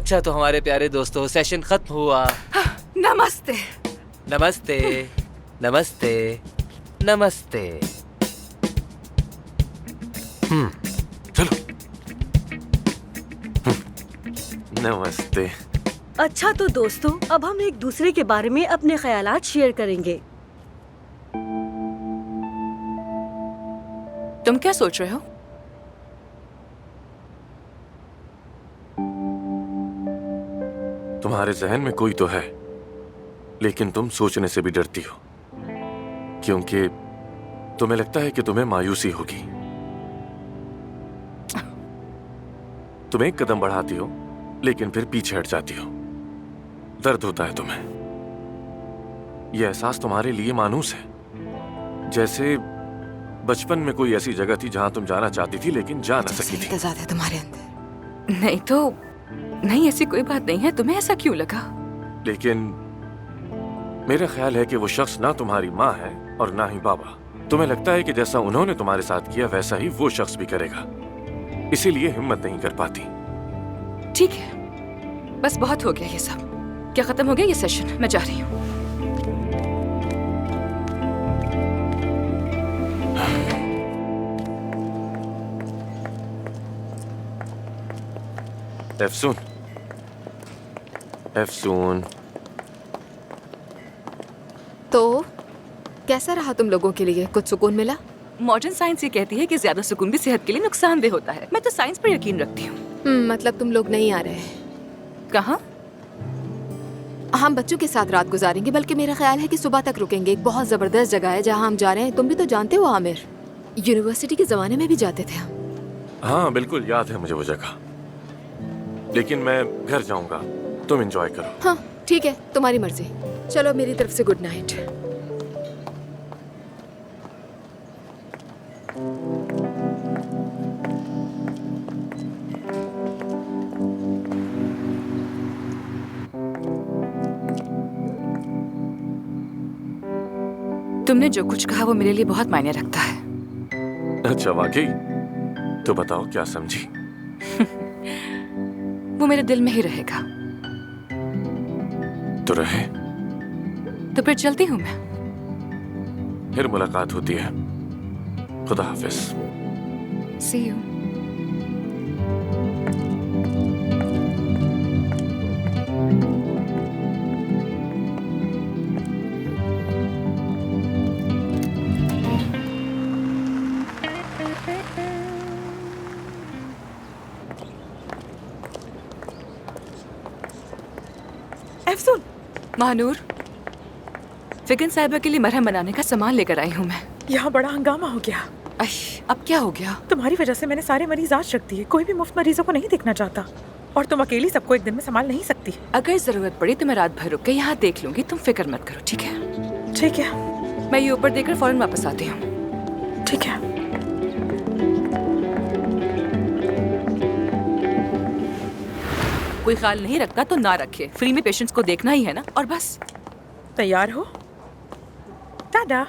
अच्छा तो हमारे प्यारे दोस्तों, सेशन खत्म हुआ। नमस्ते। नमस्ते नमस्ते नमस्ते। चलो। नमस्ते। अच्छा तो दोस्तों, अब हम एक दूसरे के बारे में अपने ख्यालात शेयर करेंगे। तुम क्या सोच रहे हो? तुम्हारे जहन में कोई तो है, लेकिन तुम सोचने से भी डरती हो, क्योंकि तुम्हें लगता है कि तुम्हें मायूसी होगी। तुम एक कदम बढ़ाती हो, लेकिन फिर पीछे हट जाती हो। दर्द होता है तुम्हें। यह एहसास तुम्हारे लिए मानूस है, जैसे बचपन में कोई ऐसी जगह थी जहां तुम जाना चाहती थी लेकिन जा न सकी थी। है तुम्हारे अंदर। नहीं तो नहीं, ऐसी कोई बात नहीं है। तुम्हें ऐसा क्यों लगा? लेकिन मेरा ख्याल है कि वो शख्स ना तुम्हारी माँ है और ना ही बाबा। तुम्हें लगता है कि जैसा उन्होंने तुम्हारे साथ किया वैसा ही वो शख्स भी करेगा, इसीलिए हिम्मत नहीं कर पाती। ठीक है, बस बहुत हो गया ये सब। क्या खत्म हो गया ये सेशन? मैं जा रही हूँ। एफसून, एफसून। तो कैसा रहा तुम लोगों के लिए? कुछ सुकून मिला? मॉडर्न साइंस ये कहती है कि ज्यादा सुकून भी सेहत के लिए नुकसानदेह होता है। मैं तो साइंस पर यकीन रखती हूँ। मतलब तुम लोग नहीं आ रहे? कहाँ? हम बच्चों के साथ रात गुजारेंगे, बल्कि मेरा ख्याल है कि सुबह तक रुकेंगे। एक बहुत जबरदस्त जगह है जहाँ हम जा रहे हैं। तुम भी तो जानते हो आमिर, यूनिवर्सिटी के जमाने में भी जाते थे हम। हाँ बिल्कुल याद है मुझे वो जगह, लेकिन मैं घर जाऊंगा, तुम एंजॉय करो। हाँ ठीक है, तुम्हारी मर्जी। चलो मेरी तरफ से गुड नाइट। तुमने जो कुछ कहा वो मेरे लिए बहुत मायने रखता है। अच्छा वाकई? तो बताओ क्या समझी? वो मेरे दिल में ही रहेगा। तो रहे। तो फिर चलती हूँ मैं। फिर मुलाकात होती है। खुदा हाफिज। See you. एफसून। महानूर, फिगन साहिबा के लिए मरहम बनाने का सामान लेकर आई हूँ मैं। यहाँ बड़ा हंगामा हो गया। अब क्या हो गया? तुम्हारी वजह से मैंने सारे मरीज आज रख दिए। कोई भी मुफ्त मरीजों को नहीं देखना चाहता, और तुम अकेली सबको एक दिन में संभाल नहीं सकती। अगर जरूरत पड़ी तो मैं रात भर रुक के यहाँ देख लूंगी। तुम फिक्र मत करो, ठीक है? ठीक है। मैं ये ऊपर देकर फौरन वापस आती हूँ। ठीक है। कोई ख्याल नहीं रखता तो ना रखे। फ्री में पेशेंट्स को देखना ही है ना, और बस। तैयार हो? टाटा।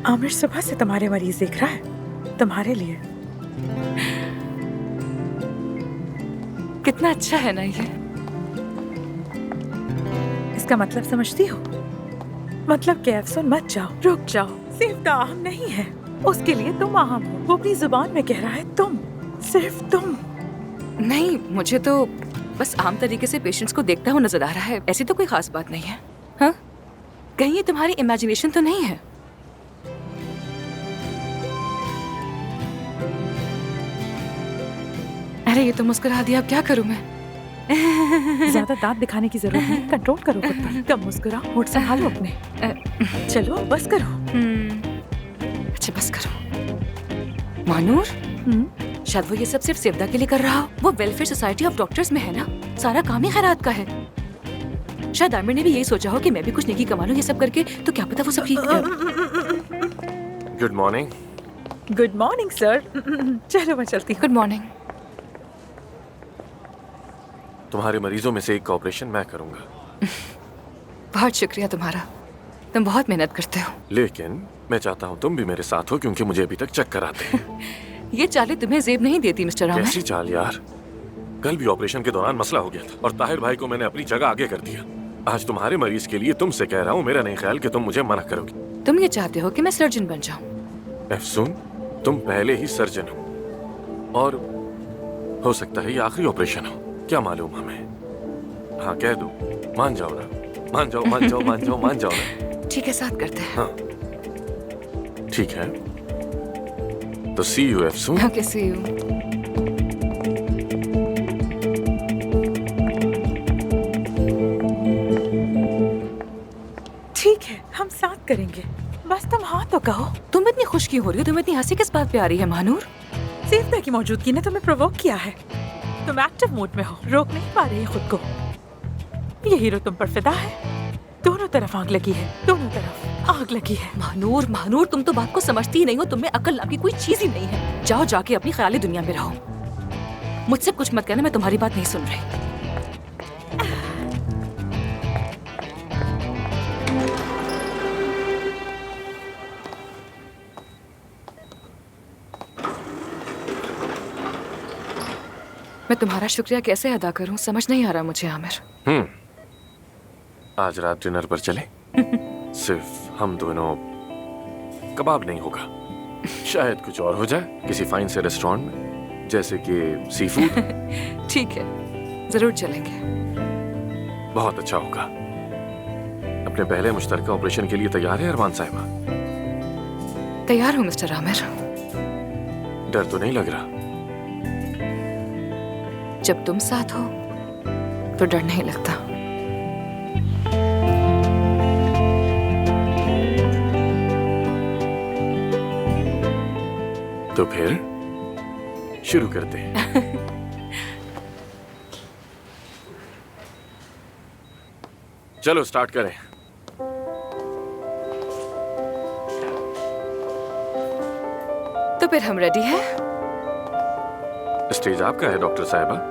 आमिर सुबह से तुम्हारे मरीज देख रहा है, तुम्हारे लिए। कितना अच्छा है ना ये। इसका मतलब समझती हो? मतलब कि अफसोस मत जाओ, रुक जाओ। सिर्फ अहम नहीं है, उसके लिए तुम अहम हो। वो अपनी जुबान में कह रहा है तुम, सिर्फ तुम। नहीं, मुझे तो बस आम तरीके से पेशेंट्स को देखता हुआ नजर आ रहा है। ऐसी तो कोई खास बात नहीं है। हाँ, कहीं ये तुम्हारी इमेजिनेशन तो नहीं है? अरे ये तो मुस्कुरा दिया, अब क्या करूं मैं? ज्यादा दांत दिखाने की जरूरत नहीं, कंट्रोल करो खुद पर। कम मुस्कुराओ, होठ संभालो अपने। चलो बस करो। अच्छा बस करो। मानूर, शायद वो ये सब सिर्फ सेवदा के लिए कर रहा हो। वो वेलफेयर सोसाइटी ऑफ डॉक्टर्स में है ना, सारा काम ही खैरात का है। शायद आमिर ने भी यही सोचा हो कि मैं भी कुछ नेकी कमा लूं ये सब करके, तो क्या पता वो सब ठीक। Good morning. Good morning sir. चलो मैं चलती हूँ। Good morning. तुम्हारे मरीजों में से एक का ऑपरेशन मैं करूंगा। बहुत शुक्रिया तुम्हारा, तुम बहुत मेहनत करते हो। लेकिन मैं चाहता हूँ तुम भी मेरे साथ हो, क्योंकि मुझे अभी तक चक्कर आते हैं। ये चालें तुम्हें जेब नहीं देती मिस्टर आमिर। कैसी चाल यार? कल भी ऑपरेशन के दौरान मसला हो गया था और ताहिर भाई को मैंने अपनी जगह आगे कर दिया। आज तुम्हारे मरीज के लिए तुमसे कह रहा हूँ, मेरा नहीं ख्याल कि तुम मुझे मना करोगी। तुम ये चाहते हो कि मैं सर्जन बन जाऊं? अफसून, तुम पहले ही सर्जन हो और हो सकता है ये आखिरी ऑपरेशन हो, क्या मालूम हमें। हाँ कह दो, मान जाओ ना, मान जाओ मान जाओ मान जाओ मान जाओ ना। ठीक है, साथ करते हैं। हाँ ठीक है, तो सी यू अफसून। Okay, see you. ठीक है, हम साथ करेंगे। बस तुम हाँ तो कहो। तुम इतनी खुश क्यों हो रही हो? तुम इतनी हंसी किस बात पे आ रही है महानूर? सेफ्ता की मौजूदगी ने तुम्हें प्रोवोक किया है। तुम एक्टिव मोड में हो, रोक नहीं पा रही खुद को। ये हीरो तुम पर फिदा है। दोनों तरफ आग लगी है, दोनों तरफ आग लगी है। महानूर, महानूर, तुम तो बात को समझती ही नहीं हो। तुम में अकल नाम की कोई चीज ही नहीं है। जाओ जाके अपनी ख्याली दुनिया में रहो। मुझसे कुछ मत कहना, मैं तुम्हारी बात नहीं सुन रही। मैं तुम्हारा शुक्रिया कैसे अदा करूं, समझ नहीं आ रहा मुझे आमिर। आज रात डिनर पर चले? सिर्फ हम दोनों। कबाब नहीं होगा, शायद कुछ और हो जाए, किसी फाइन से रेस्टोरेंट में, जैसे कि सी फूड। ठीक है, जरूर चलेंगे। बहुत अच्छा होगा। अपने पहले मुश्तरका ऑपरेशन के लिए तैयार है अरमान साहिबा? तैयार हूँ मिस्टर आमिर। डर तो नहीं लग रहा? जब तुम साथ हो तो डर नहीं लगता। तो फिर शुरू करते हैं। चलो स्टार्ट करें। तो फिर हम रेडी हैं? स्टेज आपका है डॉक्टर साहिबा।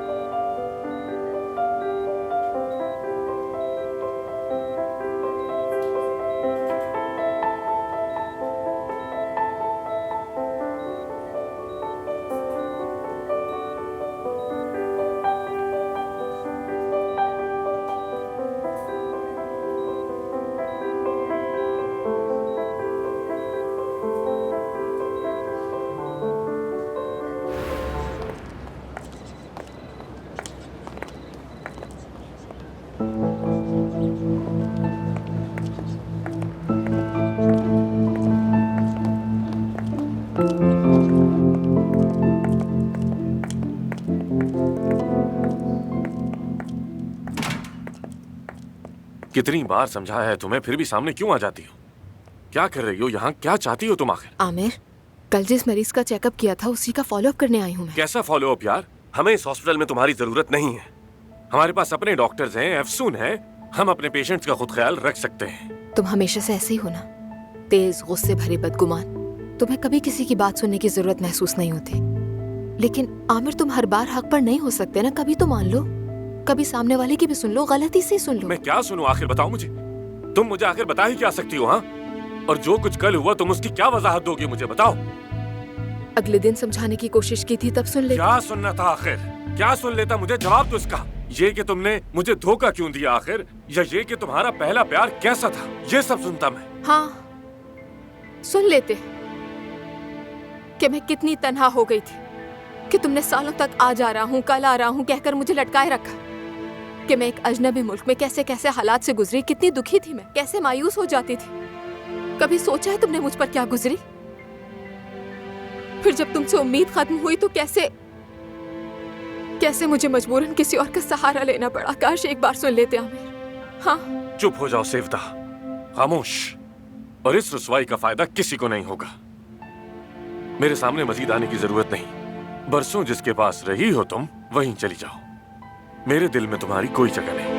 कितनी बार समझाया है तुम्हें, फिर भी सामने क्यों आ जाती हो? क्या कर रही हो यहाँ? क्या चाहती हो तुम आखिर? आमिर, कल जिस मरीज का चेकअप किया था उसी का फॉलोअप करने आई हूँ मैं। कैसा फॉलो अप यार? हमें इस हॉस्पिटल में तुम्हारी जरूरत नहीं है। हमारे पास अपने डॉक्टर्स हैं, अफसून है, हम अपने पेशेंट्स का खुद ख्याल रख सकते हैं। तुम हमेशा से ऐसे ही हो ना, तेज, गुस्से भरे, बदगुमान। तुम्हें कभी किसी की बात सुनने की जरूरत महसूस नहीं होती। लेकिन आमिर, तुम हर बार हक पर नहीं हो सकते ना। कभी तो मान लो, कभी सामने वाले की भी सुन लो, गलती से सुन लो। मैं क्या सुनूं आखिर? बताओ मुझे। तुम मुझे आखिर बता ही क्या सकती हो? हाँ, और जो कुछ कल हुआ तुम उसकी क्या वजाहत दोगे मुझे? बताओ। अगले दिन समझाने की कोशिश की थी, तब सुन ले। क्या सुनना था आखिर? क्या सुन लेता? मुझे जवाब दो इसका। ये कि तुमने मुझे धोखा क्यों दिया आखिर, या ये कि तुम्हारा पहला प्यार कैसा था, ये सब सुनता मैं। हाँ, सुन लेते कि मैं कितनी तन्हा हो गई थी, कि तुमने सालों तक आज आ रहा हूँ, कल आ रहा हूँ कहकर मुझे लटकाए रखा, कि मैं एक अजनबी मुल्क में कैसे कैसे हालात से गुजरी, कितनी दुखी थी मैं, कैसे मायूस हो जाती थी। कभी सोचा है तुमने मुझ पर क्या गुजरी? फिर जब तुमसे उम्मीद खत्म हुई तो कैसे कैसे मुझे मजबूरन किसी और का सहारा लेना पड़ा। काश एक बार सुन लेते आमिर। हाँ, चुप हो जाओ सेवदा, खामोश। और इस रुसवाई का फायदा किसी को नहीं होगा। मेरे सामने मजीद आने की जरूरत नहीं। बरसों जिसके पास रही हो तुम, वहीं चली जाओ। मेरे दिल में तुम्हारी कोई जगह नहीं।